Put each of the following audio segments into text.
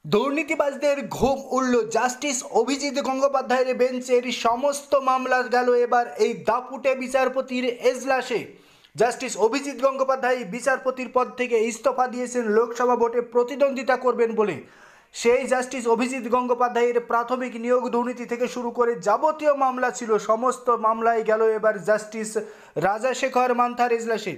দুর্নীতিবাজদের ঘুম উড়ল, জাস্টিস অভিজিৎ গঙ্গোপাধ্যায়ের বেঞ্চের সমস্ত মামলা গেল এবার এই দাপুটে বিচারপতির এজলাসে। জাস্টিস অভিজিৎ গঙ্গোপাধ্যায় বিচারপতির পদ থেকে ইস্তফা দিয়েছেন লোকসভা ভোটে প্রতিদ্বন্দ্বিতা করবেন বলে। সেই জাস্টিস অভিজিৎ গঙ্গোপাধ্যায়ের প্রাথমিক নিয়োগ দুর্নীতি থেকে শুরু করে যাবতীয় মামলা ছিল, সমস্ত মামলায় গেল এবার জাস্টিস রাজাশেখর মান্থার এজলাসে।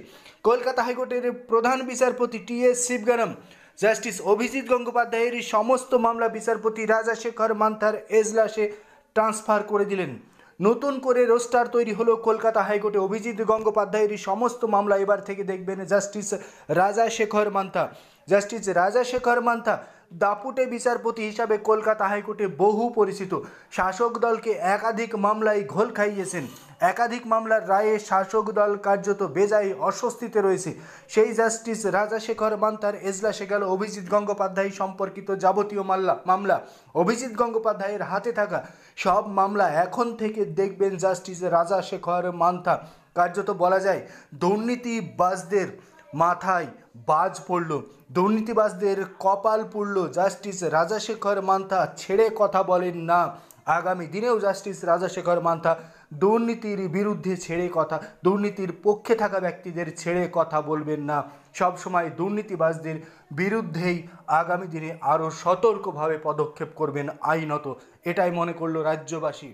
কলকাতা হাইকোর্টের প্রধান বিচারপতি টি.এস. শিবগানম জাস্টিস অভিজিৎ গঙ্গোপাধ্যায়ের সমস্ত মামলা বিচারপতি রাজাশেখর মান্থার এজলাসে ট্রান্সফার করে দিলেন। নতুন করে রোস্টার তৈরি হলো কলকাতা হাইকোর্টে। অভিজিৎ গঙ্গোপাধ্যায়ের সমস্ত মামলা এবার থেকে দেখবেন জাস্টিস রাজাশেখর মান্থা। জাস্টিস রাজাশেখর মান্থা দাপুটে বিচারপতি হিসাবে কলকাতা হাইকোর্টে বহু পরিচিত। শাসক দলকে একাধিক মামলায় ঘোল খাইয়েছেন। একাধিক মামলার রায়ে শাসক দল কার্যত বেজায় অস্বস্তিতে রয়েছে। সেই জাস্টিস রাজাশেখর মান্থার এজলাসে গেল অভিজিৎ গঙ্গোপাধ্যায় সম্পর্কিত যাবতীয় মামলা। অভিজিৎ গঙ্গোপাধ্যায়ের হাতে থাকা সব মামলা এখন থেকে দেখবেন জাস্টিস রাজাশেখর মান্থা। কার্যত বলা যায় দুর্নীতিবাজদের মাথায় বাজ পড়ল, দুর্নীতিবাজদের কপাল পুড়ল। জাস্টিস রাজাশেখর মান্থা ছেড়ে কথা বলেন না। আগামী দিনেও জাস্টিস রাজাশেখর মান্থা দুর্নীতির বিরুদ্ধে ছেড়ে কথা, দুর্নীতির পক্ষে থাকা ব্যক্তিদের ছেড়ে কথা বলবেন না। সবসময় দুর্নীতিবাজদের বিরুদ্ধেই আগামী দিনে আরও সতর্কভাবে পদক্ষেপ করবেন আইনত, এটাই মনে করল রাজ্যবাসী।